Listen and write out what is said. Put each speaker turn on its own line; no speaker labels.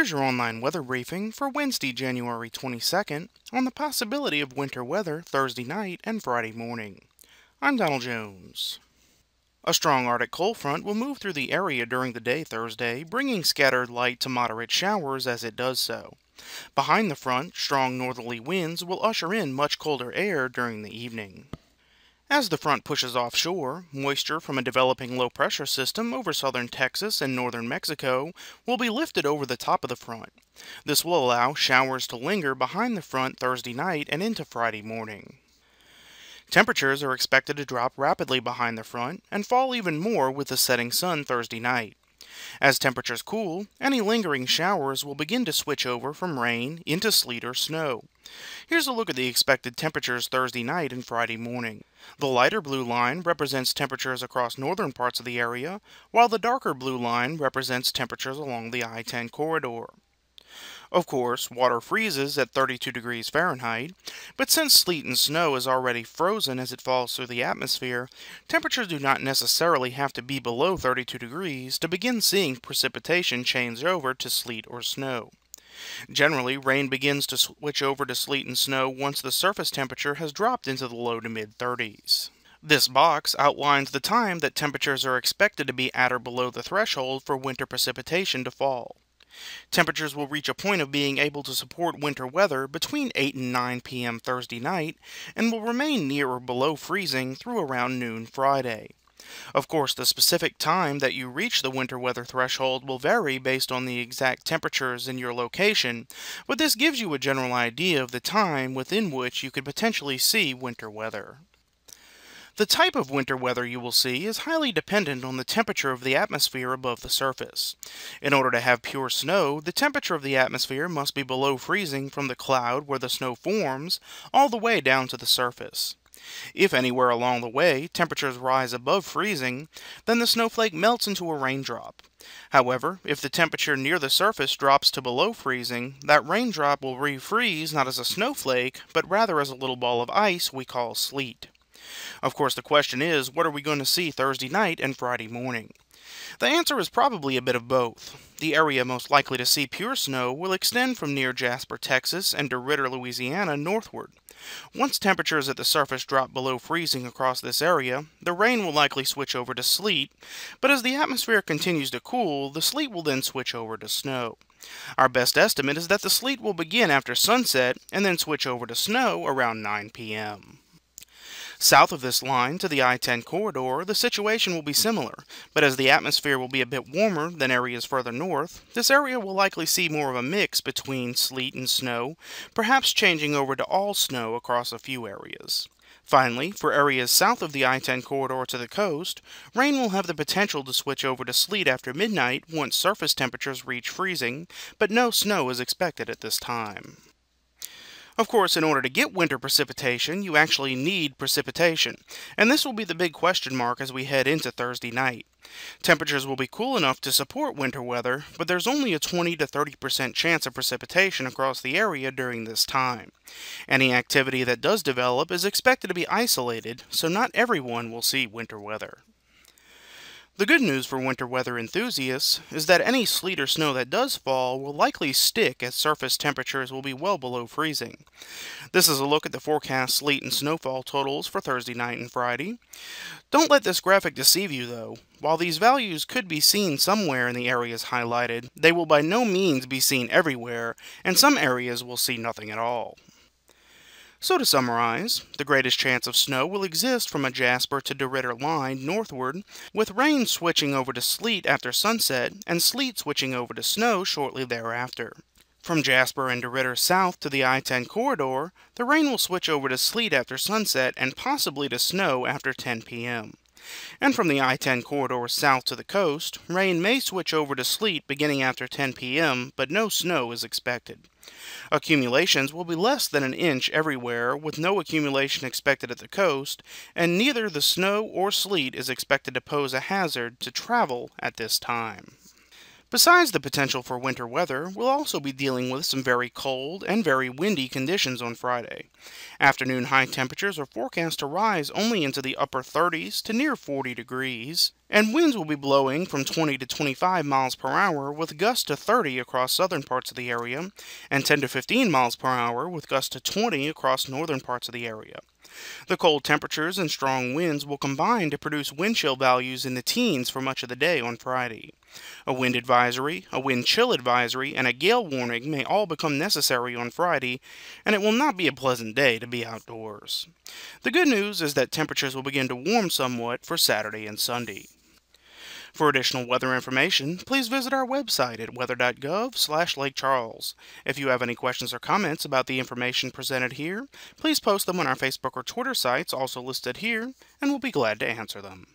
Here's your online weather briefing for Wednesday, January 22nd, on the possibility of winter weather Thursday night and Friday morning. I'm Donald Jones. A strong Arctic cold front will move through the area during the day Thursday, bringing scattered light to moderate showers as it does so. Behind the front, strong northerly winds will usher in much colder air during the evening. As the front pushes offshore, moisture from a developing low-pressure system over southern Texas and northern Mexico will be lifted over the top of the front. This will allow showers to linger behind the front Thursday night and into Friday morning. Temperatures are expected to drop rapidly behind the front and fall even more with the setting sun Thursday night. As temperatures cool, any lingering showers will begin to switch over from rain into sleet or snow. Here's a look at the expected temperatures Thursday night and Friday morning. The lighter blue line represents temperatures across northern parts of the area, while the darker blue line represents temperatures along the I-10 corridor. Of course, water freezes at 32 degrees Fahrenheit, but since sleet and snow is already frozen as it falls through the atmosphere, temperatures do not necessarily have to be below 32 degrees to begin seeing precipitation change over to sleet or snow. Generally, rain begins to switch over to sleet and snow once the surface temperature has dropped into the low to mid-30s. This box outlines the time that temperatures are expected to be at or below the threshold for winter precipitation to fall. Temperatures will reach a point of being able to support winter weather between 8 and 9 p.m. Thursday night and will remain near or below freezing through around noon Friday. Of course, the specific time that you reach the winter weather threshold will vary based on the exact temperatures in your location, but this gives you a general idea of the time within which you could potentially see winter weather. The type of winter weather you will see is highly dependent on the temperature of the atmosphere above the surface. In order to have pure snow, the temperature of the atmosphere must be below freezing from the cloud where the snow forms, all the way down to the surface. If anywhere along the way temperatures rise above freezing, then the snowflake melts into a raindrop. However, if the temperature near the surface drops to below freezing, that raindrop will refreeze not as a snowflake, but rather as a little ball of ice we call sleet. Of course, the question is, what are we going to see Thursday night and Friday morning? The answer is probably a bit of both. The area most likely to see pure snow will extend from near Jasper, Texas and DeRidder, Louisiana northward. Once temperatures at the surface drop below freezing across this area, the rain will likely switch over to sleet, but as the atmosphere continues to cool, the sleet will then switch over to snow. Our best estimate is that the sleet will begin after sunset and then switch over to snow around 9 p.m. South of this line to the I-10 corridor, the situation will be similar, but as the atmosphere will be a bit warmer than areas further north, this area will likely see more of a mix between sleet and snow, perhaps changing over to all snow across a few areas. Finally, for areas south of the I-10 corridor to the coast, rain will have the potential to switch over to sleet after midnight once surface temperatures reach freezing, but no snow is expected at this time. Of course, in order to get winter precipitation, you actually need precipitation, and this will be the big question mark as we head into Thursday night. Temperatures will be cool enough to support winter weather, but there's only a 20 to 30% chance of precipitation across the area during this time. Any activity that does develop is expected to be isolated, so not everyone will see winter weather. The good news for winter weather enthusiasts is that any sleet or snow that does fall will likely stick as surface temperatures will be well below freezing. This is a look at the forecast sleet and snowfall totals for Thursday night and Friday. Don't let this graphic deceive you though. While these values could be seen somewhere in the areas highlighted, they will by no means be seen everywhere, and some areas will see nothing at all. So to summarize, the greatest chance of snow will exist from a Jasper to DeRidder line northward, with rain switching over to sleet after sunset and sleet switching over to snow shortly thereafter. From Jasper and DeRidder south to the I-10 corridor, the rain will switch over to sleet after sunset and possibly to snow after 10 p.m. And from the I-10 corridor south to the coast, rain may switch over to sleet beginning after 10 p.m., but no snow is expected. Accumulations will be less than an inch everywhere, with no accumulation expected at the coast, and neither the snow or sleet is expected to pose a hazard to travel at this time. Besides the potential for winter weather, we'll also be dealing with some very cold and very windy conditions on Friday. Afternoon high temperatures are forecast to rise only into the upper 30s to near 40 degrees, and winds will be blowing from 20 to 25 miles per hour with gusts to 30 across southern parts of the area, and 10 to 15 miles per hour with gusts to 20 across northern parts of the area. The cold temperatures and strong winds will combine to produce wind chill values in the teens for much of the day on Friday. A wind advisory, a wind chill advisory, and a gale warning may all become necessary on Friday, and it will not be a pleasant day to be outdoors. The good news is that temperatures will begin to warm somewhat for Saturday and Sunday. For additional weather information, please visit our website at weather.gov/Lake Charles. If you have any questions or comments about the information presented here, please post them on our Facebook or Twitter sites also listed here, and we'll be glad to answer them.